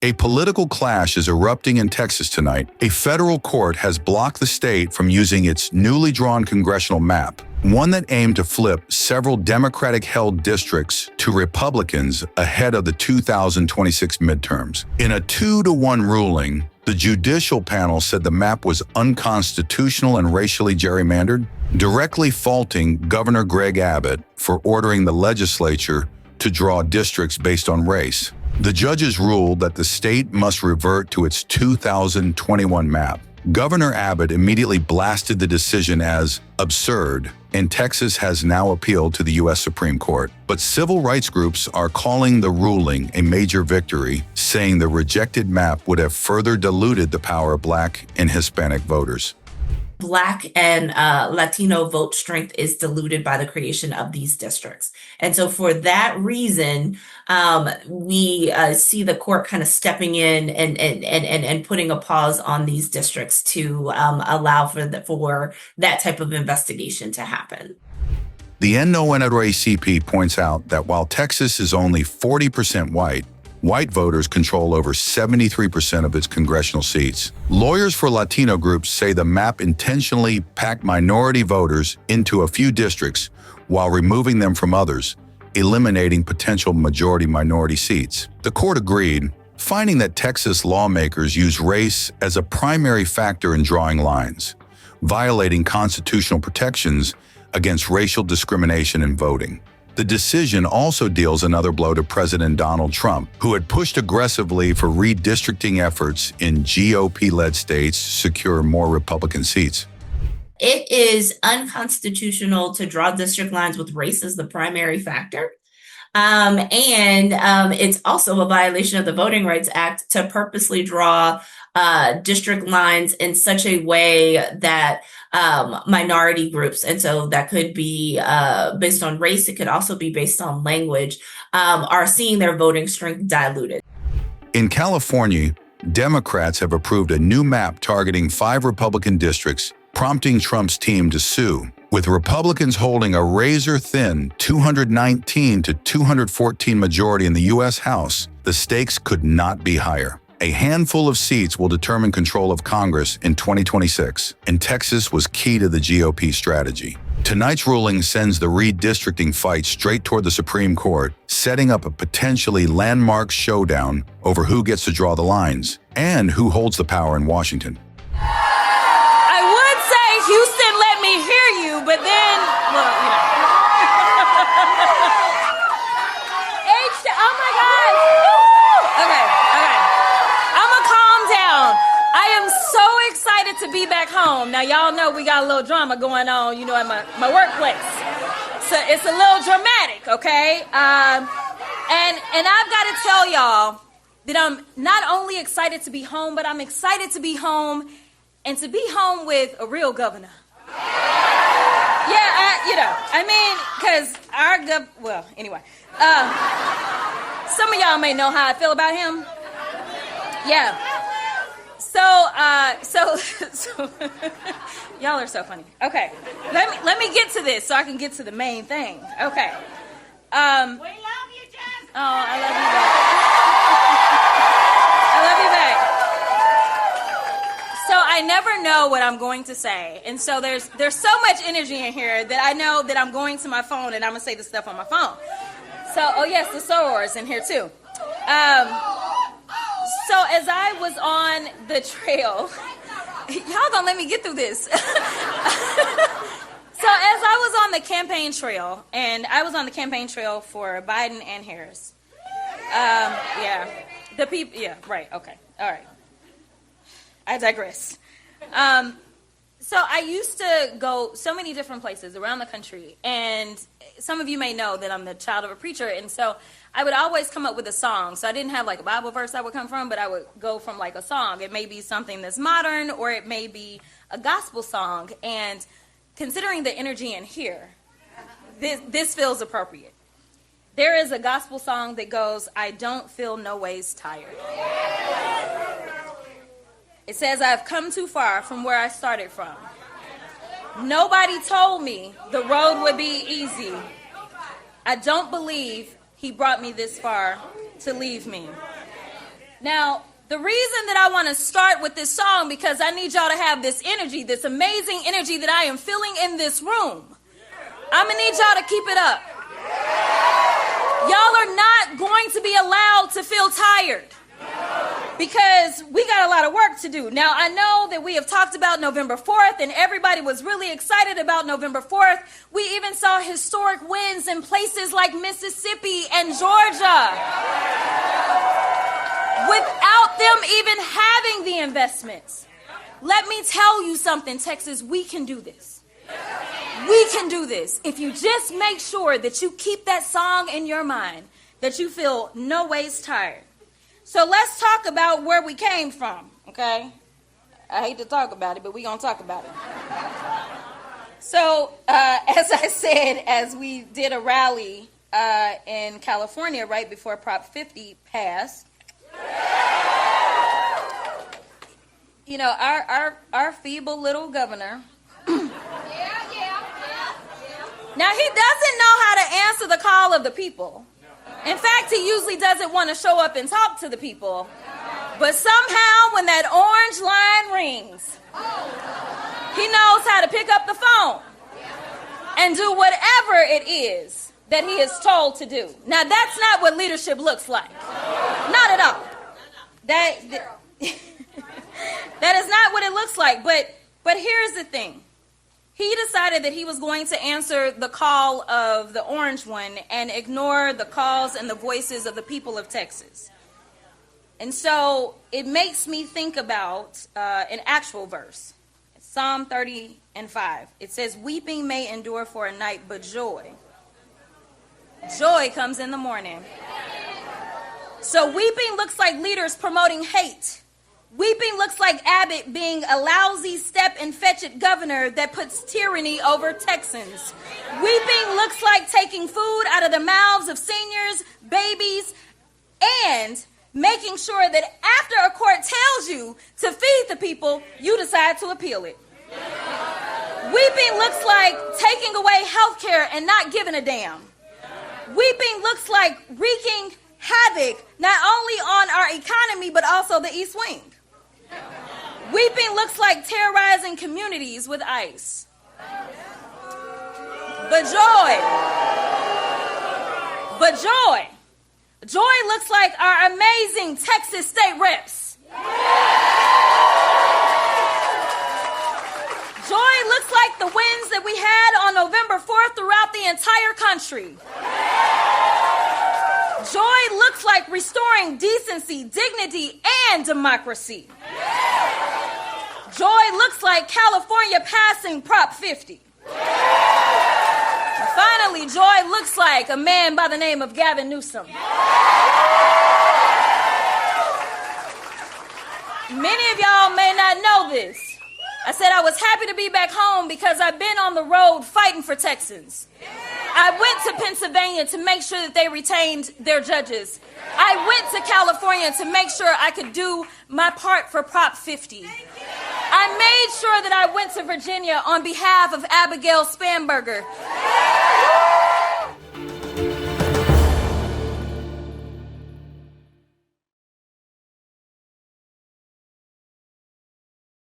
A political clash is erupting in Texas tonight. A federal court has blocked the state from using its newly drawn congressional map, one that aimed to flip several Democratic-held districts to Republicans ahead of the 2026 midterms. In a 2-to-1 ruling, the judicial panel said the map was unconstitutional and racially gerrymandered, directly faulting Governor Greg Abbott for ordering the legislature to draw districts based on race. The judges ruled that the state must revert to its 2021 map. Governor Abbott immediately blasted the decision as absurd, and Texas has now appealed to the U.S. Supreme Court. But civil rights groups are calling the ruling a major victory, saying the rejected map would have further diluted the power of Black and Hispanic voters. Black and Latino vote strength is diluted by the creation of these districts. And so for that reason, we see the court kind of stepping in and putting a pause on these districts to allow for that type of investigation to happen. The NNRACP points out that while Texas is only 40% white voters control over 73% of its congressional seats. Lawyers for Latino groups say the map intentionally packed minority voters into a few districts while removing them from others, eliminating potential majority-minority seats. The court agreed, finding that Texas lawmakers use race as a primary factor in drawing lines, violating constitutional protections against racial discrimination in voting. The decision also deals another blow to President Donald Trump, who had pushed aggressively for redistricting efforts in GOP-led states to secure more Republican seats. It is unconstitutional to draw district lines with race as the primary factor. It's also a violation of the Voting Rights Act to purposely draw district lines in such a way that minority groups, and so that could be based on race, it could also be based on language, are seeing their voting strength diluted. In California, Democrats have approved a new map targeting 5 Republican districts, prompting Trump's team to sue. With Republicans holding a razor-thin 219 to 214 majority in the U.S. House, the stakes could not be higher. A handful of seats will determine control of Congress in 2026, and Texas was key to the GOP strategy. Tonight's ruling sends the redistricting fight straight toward the Supreme Court, setting up a potentially landmark showdown over who gets to draw the lines and who holds the power in Washington. I would say, Houston, let me hear you, but then, well, you know. Oh my gosh. Okay. I'ma calm down. I am so excited to be back home. Now, y'all know we got a little drama going on, you know, at my workplace. So it's a little dramatic, okay? And I've got to tell y'all that I'm not only excited to be home, but I'm excited to be home and to be home with a real governor. Because anyway. Some of y'all may know how I feel about him. Yeah. So y'all are so funny. Okay. Let me get to this so I can get to the main thing. Okay. We love you, Jasmine. Oh, I love you back. I love you back. So I never know what I'm going to say. And so there's so much energy in here that I know that I'm going to my phone and I'm going to say this stuff on my phone. So, oh yes, the sorors in here too. So as I was on the trail, y'all gonna let me get through this. So as I was on the campaign trail, and I was on the campaign trail for Biden and Harris. The people, right, okay, all right. I digress. So I used to go so many different places around the country, and some of you may know that I'm the child of a preacher, and so I would always come up with a song. So I didn't have like a Bible verse I would come from, but I would go from like a song. It may be something that's modern, or it may be a gospel song, and considering the energy in here, this feels appropriate. There is a gospel song that goes, I don't feel no ways tired. It says, I've come too far from where I started from. Nobody told me the road would be easy. I don't believe he brought me this far to leave me. Now, the reason that I want to start with this song, because I need y'all to have this energy, this amazing energy that I am feeling in this room. I'm going to need y'all to keep it up. Y'all are not going to be allowed to feel tired, because we got a lot of work to do. Now, I know that we have talked about November 4th, and everybody was really excited about November 4th. We even saw historic wins in places like Mississippi and Georgia, without them even having the investments. Let me tell you something, Texas, we can do this. We can do this. If you just make sure that you keep that song in your mind, that you feel no ways tired. So let's talk about where we came from, okay? I hate to talk about it, but we're going to talk about it. So, as I said, as we did a rally in California right before Prop 50 passed, you know, our feeble little governor, now he doesn't know how to answer the call of the people. In fact, he usually doesn't want to show up and talk to the people. But somehow, when that orange line rings, he knows how to pick up the phone and do whatever it is that he is told to do. Now, that's not what leadership looks like. Not at all. That is not what it looks like. But here's the thing. He decided that he was going to answer the call of the orange one and ignore the calls and the voices of the people of Texas. And so it makes me think about an actual verse. Psalm 30:5. It says, "Weeping may endure for a night, but joy comes in the morning." So weeping looks like leaders promoting hate. Weeping looks like Abbott being a lousy step-and-fetch-it governor that puts tyranny over Texans. Weeping looks like taking food out of the mouths of seniors, babies, and making sure that after a court tells you to feed the people, you decide to appeal it. Weeping looks like taking away health care and not giving a damn. Weeping looks like wreaking havoc not only on our economy but also the East Wing. Weeping looks like terrorizing communities with ICE. But joy looks like our amazing Texas state reps. Joy looks like the wins that we had on November 4th throughout the entire country. Joy looks like restoring decency, dignity, and democracy. Joy looks like California passing Prop 50. And finally, joy looks like a man by the name of Gavin Newsom. Many of y'all may not know this. I said I was happy to be back home because I've been on the road fighting for Texans. I went to Pennsylvania to make sure that they retained their judges. I went to California to make sure I could do my part for Prop 50. I made sure that I went to Virginia on behalf of Abigail Spanberger